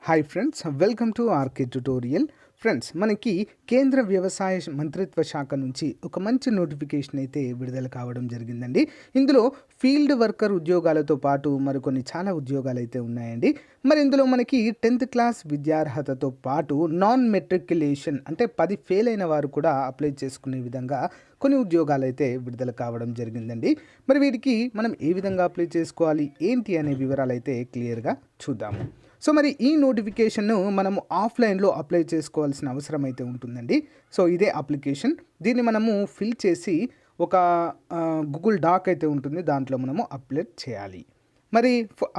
Hi friends, welcome to RK tutorial. Friends, మనకి కేంద్ర వ్యవసాయ మంత్రిత్వ శాఖ నుంచి ఒక మంచి నోటిఫికేషన్ అయితే విడుదల కావడం జరిగిందండి. ఇందులో ఫీల్డ్ వర్కర్ ఉద్యోగాలతో పాటు మరికొన్ని చాలా ఉద్యోగాలు అయితే ఉన్నాయండి. మరి ఇందులో మనకి 10th క్లాస్ విద్యార్హతతో పాటు నాన్ మెట్రిక్యులేషన్ అంటే 10 ఫెయిల్ అయిన వారు కూడా అప్లై చేసుకునే విధంగా కొన్ని ఉద్యోగాలు అయితే విడుదల కావడం జరిగిందండి. మరి వీటికి మనం ఏ విధంగా అప్లై చేసుకోవాలి, ఏంటి అనే వివరాలు అయితే క్లియర్గా చూద్దాము. సో మరి ఈ నోటిఫికేషన్ను మనము ఆఫ్లైన్లో అప్లై చేసుకోవాల్సిన అవసరం అయితే ఉంటుందండి. సో ఇదే అప్లికేషన్. దీన్ని మనము ఫిల్ చేసి ఒక గూగుల్ డాక్ అయితే ఉంటుంది, దాంట్లో మనము అప్లోడ్ చేయాలి. మరి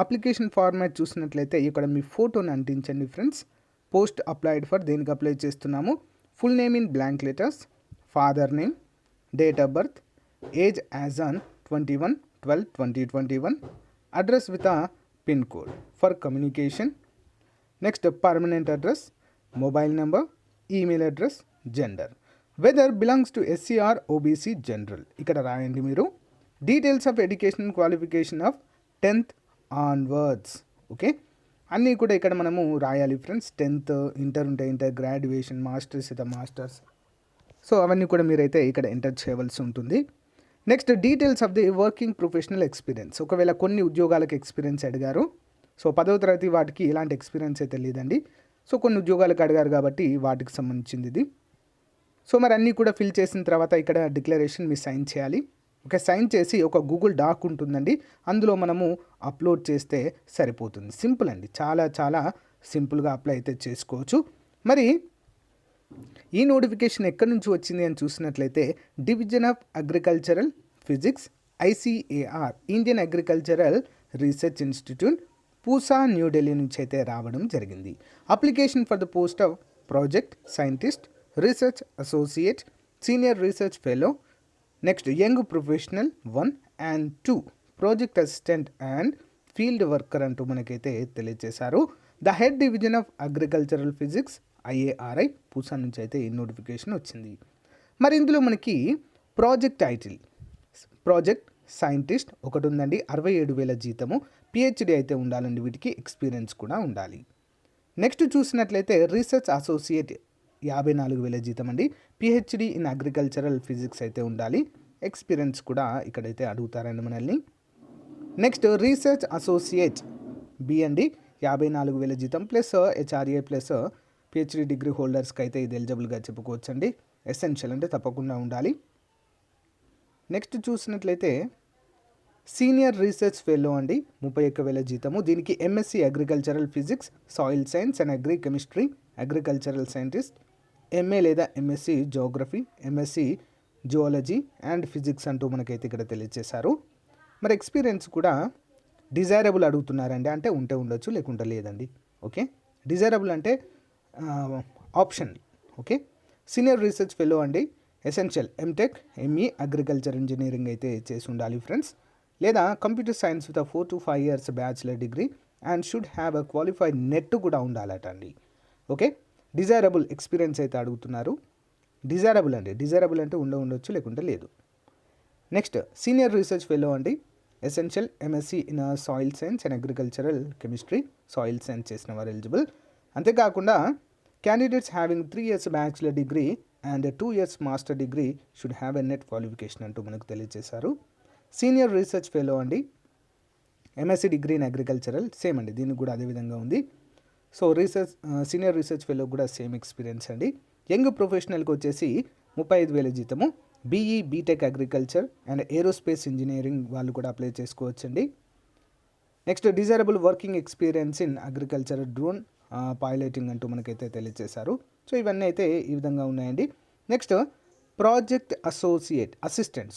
అప్లికేషన్ ఫార్మాట్ చూసినట్లయితే ఇక్కడ మీ ఫోటోని అంటించండి ఫ్రెండ్స్. పోస్ట్ అప్లైడ్ ఫర్ దేనికి అప్లై చేస్తున్నాము, full name in blank letters, father name, date of birth, age as on 21/12/2021, address with a PIN code for communication. Next, permanent address, mobile number, email address, gender, whether belongs to SC or OBC general. ఇక్కడ రాయండి మీరు. Details of education qualification of 10th onwards. Okay, అన్నీ కూడా ఇక్కడ మనము రాయాలి friends. 10th, inter ఉంటే inter, graduation, masters అయితే మాస్టర్స్. సో అవన్నీ కూడా మీరైతే ఇక్కడ ఎంటర్ చేయవలసి ఉంటుంది. Next, details of the working professional experience. ఒకవేళ కొన్ని ఉద్యోగాలకు ఎక్స్పీరియన్స్ అడిగారు, సో 10వ తరగతి వాటికి ఇలాంటి ఎక్స్పీరియన్స్ అయితే లేదండి. సో కొన్ని ఉద్యోగాలకు అడిగారు కాబట్టి వాటికి సంబంధించింది ఇది. సో మరి అన్నీ కూడా ఫిల్ చేసిన తర్వాత ఇక్కడ డిక్లరేషన్ మీరు సైన్ చేయాలి. ఓకే, సైన్ చేసి ఒక గూగుల్ డాక్ ఉంటుందండి, అందులో మనము అప్లోడ్ చేస్తే సరిపోతుంది. సింపుల్ అండి, చాలా చాలా సింపుల్గా అప్లై అయితే చేసుకోవచ్చు. మరి ఈ నోటిఫికేషన్ ఎక్కడి నుంచి వచ్చింది అని చూసినట్లయితే division of agricultural physics ICAR, Indian agricultural research institute, Pusa, New Delhi నుంచి అయితే రావడం జరిగింది. Application for the post of project scientist, research associate, senior research fellow, next young professional 1 and 2, project assistant and field worker అంటూ మనకైతే తెలియజేశారు. The head division of agricultural physics IARI, Pusa నుంచి అయితే ఈ నోటిఫికేషన్ వచ్చింది. మరి ఇందులో మనకి ప్రాజెక్ట్ టైటిల్ ప్రాజెక్ట్ సైంటిస్ట్ ఒకటి ఉందండి, 67,000 జీతము. PhD అయితే ఉండాలండి, వీటికి ఎక్స్పీరియన్స్ కూడా ఉండాలి. నెక్స్ట్ చూసినట్లయితే రీసెర్చ్ అసోసియేట్ 54,000 జీతం అండి. PhD ఇన్ అగ్రికల్చరల్ ఫిజిక్స్ అయితే ఉండాలి, ఎక్స్పీరియన్స్ కూడా ఇక్కడైతే అడుగుతారండి మనల్ని. నెక్స్ట్ రీసెర్చ్ అసోసియేట్ B అండి, 54,000 జీతం plus HRA plus PhD degree హోల్డర్స్కి అయితే ఇది ఎలిజిబుల్గా చెప్పుకోవచ్చండి. ఎసెన్షియల్ అంటే తప్పకుండా ఉండాలి. నెక్స్ట్ చూసినట్లయితే సీనియర్ రీసెర్చ్ ఫెలో అండి, 31,000 జీతము. దీనికి MSc agricultural physics, soil science and agri chemistry, agricultural scientist, MA లేదా MSc geography, MSc geology and physics అంటూ మనకైతే ఇక్కడ తెలియజేశారు. మరి ఎక్స్పీరియన్స్ కూడా డిజైరబుల్ అడుగుతున్నారండి, అంటే ఉంటే ఉండొచ్చు లేకుంటే లేదండి. ఓకే, డిజైరబుల్ అంటే option. Okay, senior research fellow అండి, essential MTech, ME agriculture engineering అయితే చేసి ఉండాలి ఫ్రెండ్స్, లేదా computer science with 4 to 5 years bachelor degree and should have a qualified NET కూడా ఉండాలట అండి. ఓకే, డిజైరబుల్ ఎక్స్పీరియన్స్ అయితే అడుగుతున్నారు. డిజైరబుల్ అండి, డిజైరబుల్ అంటే ఉండొచ్చు లేకుంటే లేదు. నెక్స్ట్ సీనియర్ రీసెర్చ్ ఫెలో అండి, essential MSc in soil science and agricultural chemistry, soil science చేసిన వారు ఎలిజిబుల్. అంతేకాకుండా candidates having 3 years bachelor degree and 2 years master degree should have a net qualification అంటూ మనకు తెలియజేశారు. సీనియర్ రీసెర్చ్ ఫెలో అండి, MSc degree in agricultural, same అండి, దీనికి కూడా అదే విధంగా ఉంది. సో సీనియర్ రీసెర్చ్ ఫెలో కూడా సేమ్ ఎక్స్పీరియన్స్ అండి. యంగ్ ప్రొఫెషనల్కి వచ్చేసి 35,000 జీతము. BE BTech agriculture and aerospace engineering వాళ్ళు కూడా అప్లై చేసుకోవచ్చండి. Next desirable working experience in agriculture, drone piloting అంటూ మనకైతే తెలియజేశారు. సో ఇవన్నీ అయితే ఈ విధంగా ఉన్నాయండి. నెక్స్ట్ ప్రాజెక్ట్ అసిస్టెంట్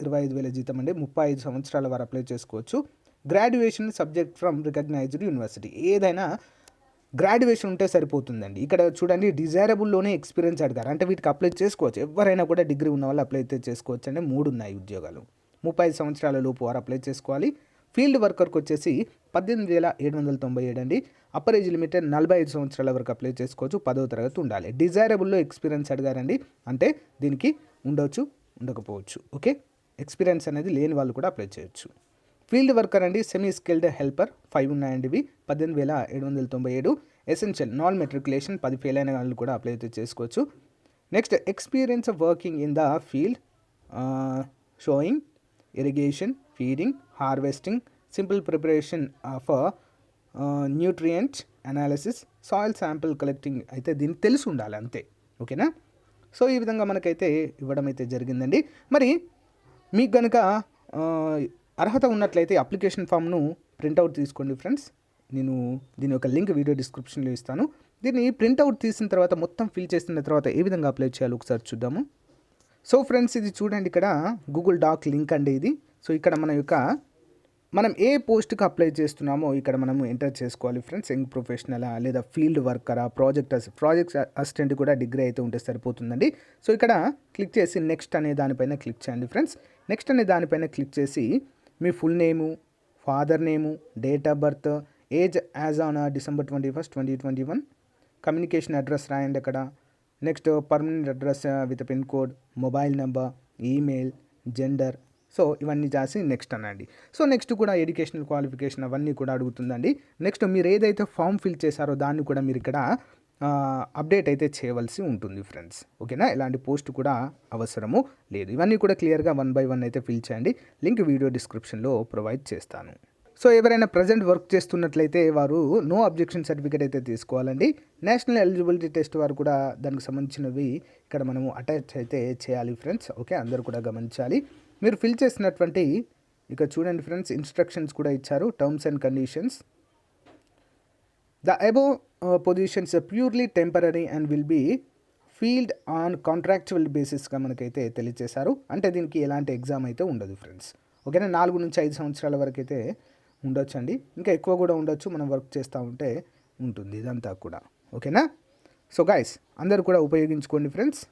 25,000 జీతం అండి, 35 సంవత్సరాల వారు అప్లై చేసుకోవచ్చు. Graduation subject from recognised university, ఏదైనా గ్రాడ్యుయేషన్ ఉంటే సరిపోతుందండి. ఇక్కడ చూడండి, డిజైరబుల్లోనే ఎక్స్పీరియన్స్ అడిగారు, అంటే వీటికి అప్లై చేసుకోవచ్చు. ఎవరైనా కూడా డిగ్రీ ఉన్న వాళ్ళు అప్లై అయితే చేసుకోవచ్చు అండి. 3 ఉన్నాయి ఉద్యోగాలు. 35 సంవత్సరాల లోపు వారు అప్లై చేసుకోవాలి. ఫీల్డ్ వర్కర్కి వచ్చేసి 18,797 అండి. అప్పర్ ఏజ్ లిమిట్ 45 సంవత్సరాల వరకు అప్లై చేసుకోవచ్చు. 10వ తరగతి ఉండాలి. డిజైరబుల్లో ఎక్స్పీరియన్స్ అడిగారండి, అంటే దీనికి ఉండొచ్చు ఉండకపోవచ్చు. ఓకే, ఎక్స్పీరియన్స్ అనేది లేని వాళ్ళు కూడా అప్లై చేయొచ్చు. ఫీల్డ్ వర్కర్ అండి, సెమీ స్కిల్డ్ హెల్పర్ 5 ఉన్నాయండి. ఇవి 18,797. ఎసెన్షియల్ నాన్ మెట్రికులేషన్ 10 ఫెయిల్ అయిన వాళ్ళు కూడా అప్లై అయితే చేసుకోవచ్చు. Next experience working in the field showing irrigation, feeding, harvesting, simple preparation of nutrient analysis, soil sample collecting అయితే దీనికి తెలిసి ఉండాలి అంతే. ఓకేనా. సో ఈ విధంగా మనకైతే ఇవ్వడం అయితే జరిగిందండి. మరి మీకు కనుక అర్హత ఉన్నట్లయితే అప్లికేషన్ ఫామ్ను ప్రింట్అవుట్ తీసుకోండి ఫ్రెండ్స్. నేను దీని యొక్క లింక్ వీడియో డిస్క్రిప్షన్లో ఇస్తాను. దీన్ని ప్రింట్అవుట్ తీసిన తర్వాత మొత్తం ఫిల్ చేసిన తర్వాత ఏ విధంగా అప్లై చేయాలో ఒకసారి చూద్దాము. సో ఫ్రెండ్స్, ఇది చూడండి, ఇక్కడ గూగుల్ డాక్ లింక్ అండి ఇది. సో ఇక్కడ మనం ఏ పోస్ట్కి అప్లై చేస్తున్నామో ఇక్కడ మనము ఎంటర్ చేసుకోవాలి ఫ్రెండ్స్. యంగ్ ప్రొఫెషనలా లేదా ఫీల్డ్ వర్కరా, ప్రాజెక్ట్ అసిస్టెంట్ కూడా డిగ్రీ అయితే ఉంటే సరిపోతుందండి. సో ఇక్కడ క్లిక్ చేసి నెక్స్ట్ అనే దానిపైన క్లిక్ చేయండి ఫ్రెండ్స్. నెక్స్ట్ అనే దానిపైన క్లిక్ చేసి మీ full name, father name, date of birth, age as on December 21, 2021, communication address రాయండి అక్కడ. Next permanent address with pin code, mobile number, email, gender. So ఇవన్నీ చేసి నెక్స్ట్ అనండి. సో నెక్స్ట్ కూడా ఎడ్యుకేషనల్ క్వాలిఫికేషన్ అవన్నీ కూడా అడుగుతుందండి. నెక్స్ట్ మీరు ఏదైతే ఫామ్ ఫిల్ చేశారో దాన్ని కూడా మీరు ఇక్కడ అప్డేట్ అయితే చేయవలసి ఉంటుంది ఫ్రెండ్స్. ఓకేనా. ఎలాంటి పోస్ట్ కూడా అవసరము లేదు. ఇవన్నీ కూడా క్లియర్గా 1 by 1 అయితే ఫిల్ చేయండి. లింక్ వీడియో డిస్క్రిప్షన్లో ప్రొవైడ్ చేస్తాను. సో ఎవరైనా ప్రజెంట్ వర్క్ చేస్తున్నట్లయితే వారు నో అబ్జెక్షన్ సర్టిఫికేట్ అయితే తీసుకోవాలండి. నేషనల్ ఎలిజిబిలిటీ టెస్ట్ వారు కూడా దానికి సంబంధించినవి ఇక్కడ మనము అటాచ్ అయితే చేయాలి ఫ్రెండ్స్. ఓకే, అందరూ కూడా గమనించాలి. మీరు ఫిల్ చేసినటువంటి ఇక్కడ చూడండి ఫ్రెండ్స్, ఇన్స్ట్రక్షన్స్ కూడా ఇచ్చారు, terms and conditions. The above positions purely temporary and will be filled on contractual బేసిస్గా మనకైతే తెలియజేశారు. అంటే దీనికి ఎలాంటి ఎగ్జామ్ అయితే ఉండదు ఫ్రెండ్స్. ఓకేనా. 4 నుంచి 5 సంవత్సరాల వరకు అయితే ఉండొచ్చు అండి, ఇంకా ఎక్కువ కూడా ఉండొచ్చు, మనం వర్క్ చేస్తూ ఉంటే ఉంటుంది ఇదంతా కూడా. ఓకేనా. సో గైస్, అందరూ కూడా ఉపయోగించుకోండి ఫ్రెండ్స్.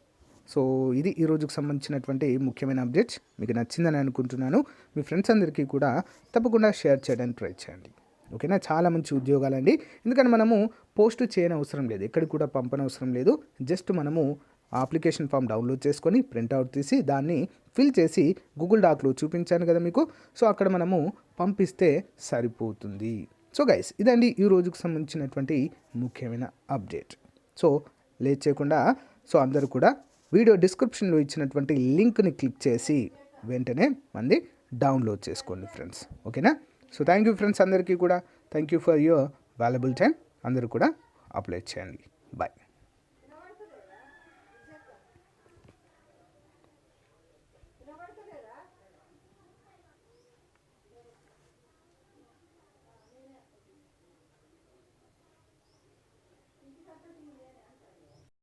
సో ఇది ఈ రోజుకు సంబంధించినటువంటి ముఖ్యమైన అప్డేట్స్. మీకు నచ్చిందని అనుకుంటున్నాను. మీ ఫ్రెండ్స్ అందరికీ కూడా తప్పకుండా షేర్ చేయడానికి ట్రై చేయండి. ఓకేనా. చాలా మంచి ఉద్యోగాలండి. ఎందుకంటే మనము పోస్ట్ చేయని అవసరం లేదు, ఎక్కడికి కూడా పంపనవసరం లేదు. జస్ట్ మనము అప్లికేషన్ ఫామ్ డౌన్లోడ్ చేసుకొని ప్రింట్అవుట్ తీసి దాన్ని ఫిల్ చేసి గూగుల్ డాక్లో చూపించాను కదా మీకు. సో అక్కడ మనము పంపిస్తే సరిపోతుంది. సో గైస్, ఇదండి ఈ రోజుకు సంబంధించినటువంటి ముఖ్యమైన అప్డేట్. సో లేట్ చేయకుండా అందరూ కూడా వీడియో డిస్క్రిప్షన్లో ఇచ్చినటువంటి లింక్ని క్లిక్ చేసి వెంటనే మళ్ళీ డౌన్లోడ్ చేసుకోండి ఫ్రెండ్స్. ఓకేనా. సో థ్యాంక్ యూ ఫ్రెండ్స్, అందరికీ కూడా thank you for your valuable time. అందరూ కూడా అప్లై చేయండి. బాయ్.